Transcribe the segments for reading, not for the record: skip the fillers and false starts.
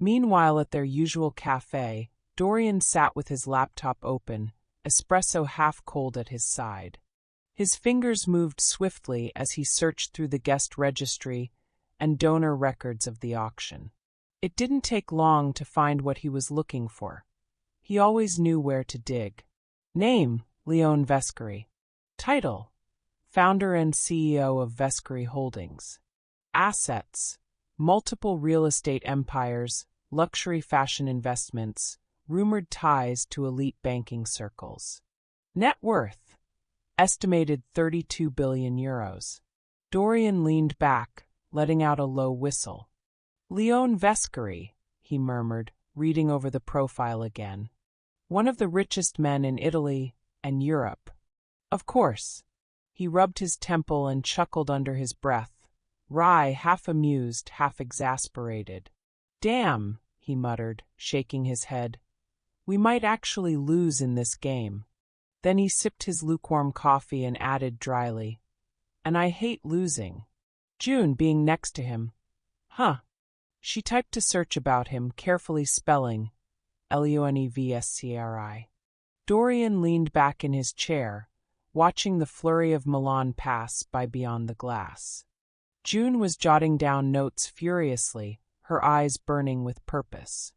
Meanwhile, at their usual cafe, Dorian sat with his laptop open, espresso half-cold at his side. His fingers moved swiftly as he searched through the guest registry and donor records of the auction. It didn't take long to find what he was looking for. He always knew where to dig. Name: Leon Vescari. Title: Founder and CEO of Vescari Holdings. Assets: multiple real estate empires, luxury fashion investments, rumored ties to elite banking circles. Net worth: estimated 32 billion euros. Dorian leaned back, letting out a low whistle. Leon Vescari, he murmured, reading over the profile again. One of the richest men in Italy and Europe. Of course. He rubbed his temple and chuckled under his breath, wry, half amused, half exasperated. Damn, he muttered, shaking his head. We might actually lose in this game. Then he sipped his lukewarm coffee and added dryly, and I hate losing. June, being next to him. Huh. She typed a search about him, carefully spelling Leonvscri. Dorian leaned back in his chair, watching the flurry of Milan pass by beyond the glass. June was jotting down notes furiously, her eyes burning with purpose.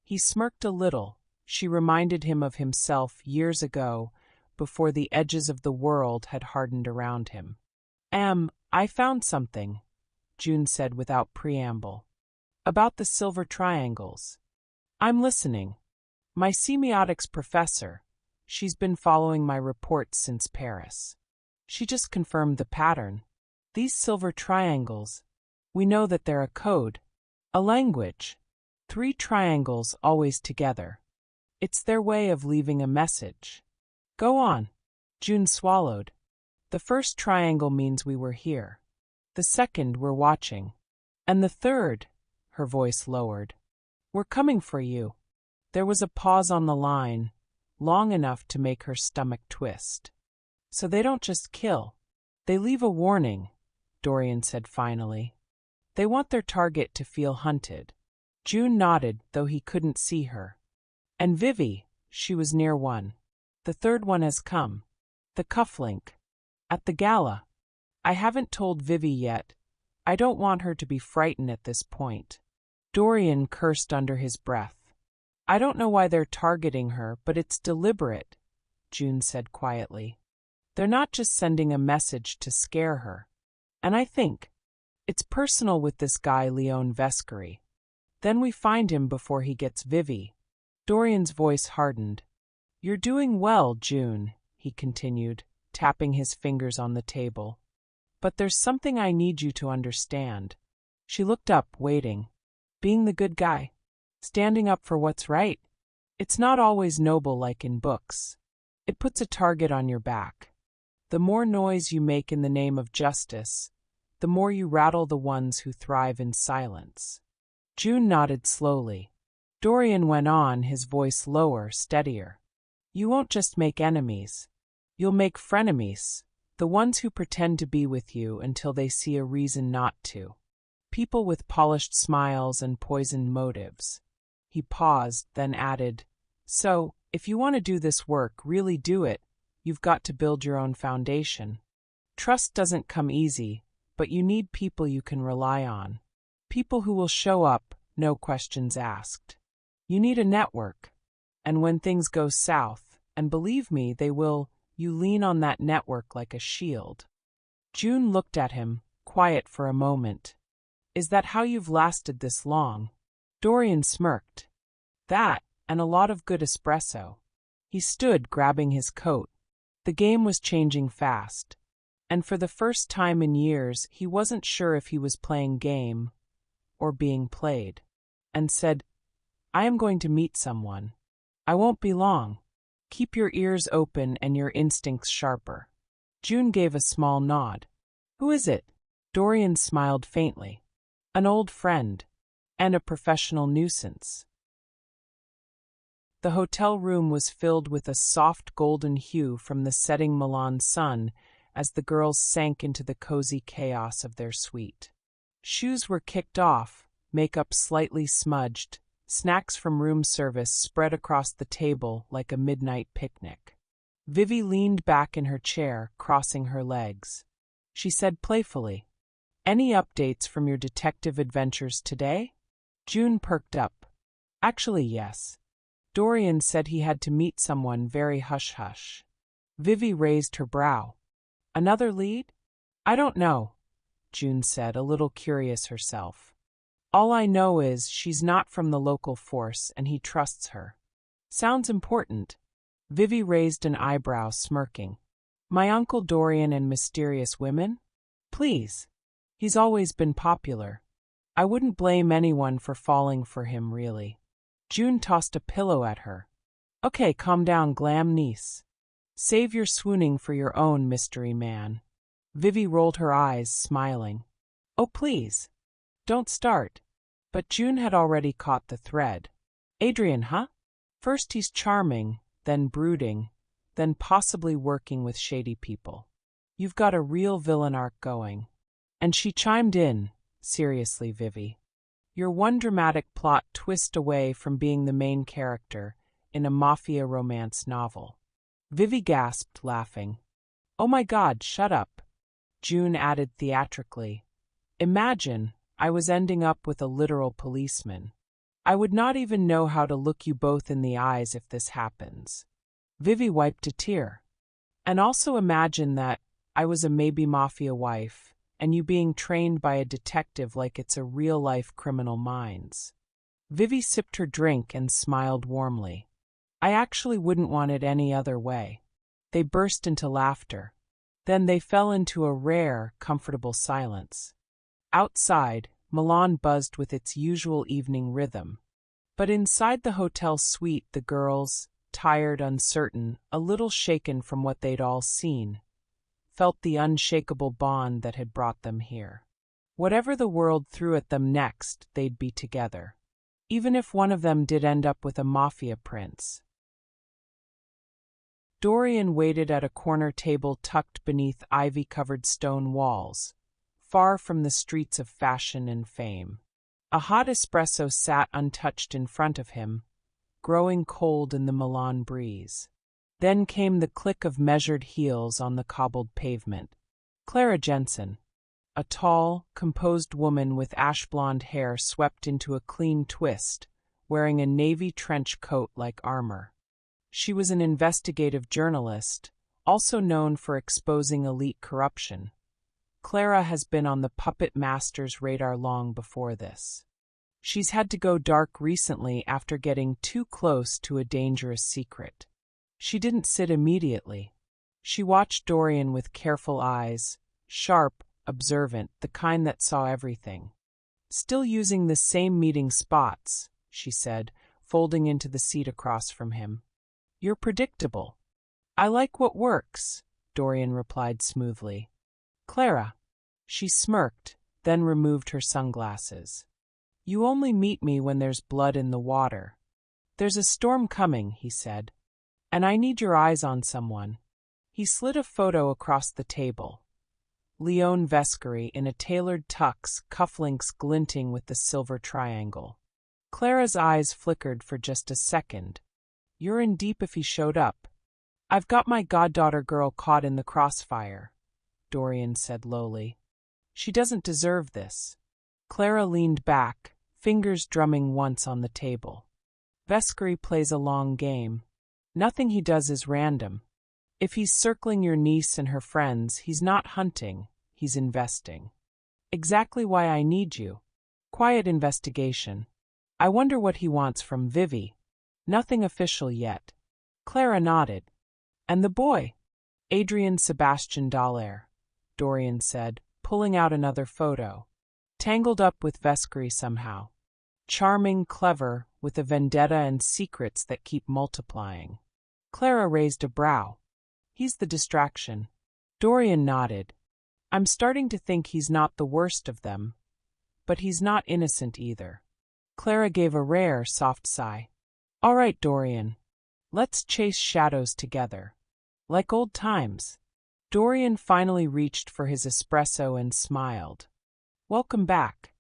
He smirked a little. She reminded him of himself years ago, before the edges of the world had hardened around him. I found something, June said without preamble. About the silver triangles. I'm listening. My semiotics professor, she's been following my reports since Paris. She just confirmed the pattern. These silver triangles, we know that they're a code, a language. 3 triangles always together. It's their way of leaving a message. Go on. June swallowed. The first triangle means we were here. The second, we're watching. And the third, her voice lowered, we're coming for you. There was a pause on the line, long enough to make her stomach twist. So they don't just kill. They leave a warning, Dorian said finally. They want their target to feel hunted. June nodded, though he couldn't see her. And Vivi, she was near one. The third one has come. The cufflink. At the gala. I haven't told Vivi yet. I don't want her to be frightened at this point. Dorian cursed under his breath. I don't know why they're targeting her, but it's deliberate, June said quietly. They're not just sending a message to scare her. And I think it's personal with this guy Leon Vescari. Then we find him before he gets Vivi. Dorian's voice hardened. You're doing well, June, he continued, tapping his fingers on the table. But there's something I need you to understand. She looked up, waiting. Being the good guy. Standing up for what's right. It's not always noble like in books. It puts a target on your back. The more noise you make in the name of justice, the more you rattle the ones who thrive in silence. June nodded slowly. Dorian went on, his voice lower, steadier. You won't just make enemies. You'll make frenemies, the ones who pretend to be with you until they see a reason not to. People with polished smiles and poisoned motives. He paused, then added, So, if you want to do this work, really do it, you've got to build your own foundation. Trust doesn't come easy, but you need people you can rely on. People who will show up, no questions asked. You need a network. And when things go south, and believe me, they will, you lean on that network like a shield. June looked at him, quiet for a moment. Is that how you've lasted this long? Dorian smirked. That, and a lot of good espresso. He stood, grabbing his coat. The game was changing fast. And for the first time in years, he wasn't sure if he was playing game or being played. And said, I am going to meet someone. I won't be long. Keep your ears open and your instincts sharper. June gave a small nod. Who is it? Dorian smiled faintly. An old friend. And a professional nuisance. The hotel room was filled with a soft golden hue from the setting Milan sun as the girls sank into the cozy chaos of their suite. Shoes were kicked off, makeup slightly smudged, Snacks from room service spread across the table like a midnight picnic. Vivi leaned back in her chair, crossing her legs. She said playfully, "Any updates from your detective adventures today?" June perked up. "Actually, yes. Dorian said he had to meet someone very hush-hush." Vivi raised her brow. "Another lead?" "I don't know," June said, a little curious herself. "All I know is she's not from the local force and he trusts her." "Sounds important." Vivi raised an eyebrow, smirking. "My Uncle Dorian and mysterious women? Please. He's always been popular. I wouldn't blame anyone for falling for him, really." June tossed a pillow at her. "Okay, calm down, glam niece. Save your swooning for your own mystery man." Vivi rolled her eyes, smiling. "Oh, please. Don't start." But June had already caught the thread. "Adrian, huh? First he's charming, then brooding, then possibly working with shady people. You've got a real villain arc going." And she chimed in, "Seriously, Vivi. You're one dramatic plot twist away from being the main character in a mafia romance novel." Vivi gasped, laughing. "Oh my God, shut up." June added theatrically, "Imagine I was ending up with a literal policeman. I would not even know how to look you both in the eyes if this happens." Vivi wiped a tear. "And also imagine that I was a maybe mafia wife, and you being trained by a detective like it's a real-life Criminal Minds." Vivi sipped her drink and smiled warmly. "I actually wouldn't want it any other way." They burst into laughter. Then they fell into a rare, comfortable silence. Outside, Milan buzzed with its usual evening rhythm. But inside the hotel suite, the girls, tired, uncertain, a little shaken from what they'd all seen, felt the unshakable bond that had brought them here. Whatever the world threw at them next, they'd be together. Even if one of them did end up with a mafia prince. Dorian waited at a corner table tucked beneath ivy-covered stone walls, far from the streets of fashion and fame. A hot espresso sat untouched in front of him, growing cold in the Milan breeze. Then came the click of measured heels on the cobbled pavement. Clara Jensen, a tall, composed woman with ash-blonde hair swept into a clean twist, wearing a navy trench coat like armor. She was an investigative journalist, also known for exposing elite corruption. Clara has been on the puppet master's radar long before this. She's had to go dark recently after getting too close to a dangerous secret. She didn't sit immediately. She watched Dorian with careful eyes, sharp, observant, the kind that saw everything. "Still using the same meeting spots," she said, folding into the seat across from him. "You're predictable." "I like what works," Dorian replied smoothly. "Clara." She smirked, then removed her sunglasses. "You only meet me when there's blood in the water." "There's a storm coming," he said. "And I need your eyes on someone." He slid a photo across the table. Leon Vescari in a tailored tux, cufflinks glinting with the silver triangle. Clara's eyes flickered for just a second. "You're in deep if he showed up." "I've got my goddaughter girl caught in the crossfire," Dorian said lowly. "She doesn't deserve this." Clara leaned back, fingers drumming once on the table. "Vescari plays a long game. Nothing he does is random. If he's circling your niece and her friends, he's not hunting, he's investing. Exactly why I need you. Quiet investigation. I wonder what he wants from Vivi. Nothing official yet." Clara nodded. "And the boy?" "Adrian Sebastian Dallaire," Dorian said, pulling out another photo. "Tangled up with Vescari somehow. Charming, clever, with a vendetta and secrets that keep multiplying." Clara raised a brow. "He's the distraction." Dorian nodded. "I'm starting to think he's not the worst of them. But he's not innocent either." Clara gave a rare, soft sigh. "All right, Dorian. Let's chase shadows together. Like old times." Dorian finally reached for his espresso and smiled. "Welcome back."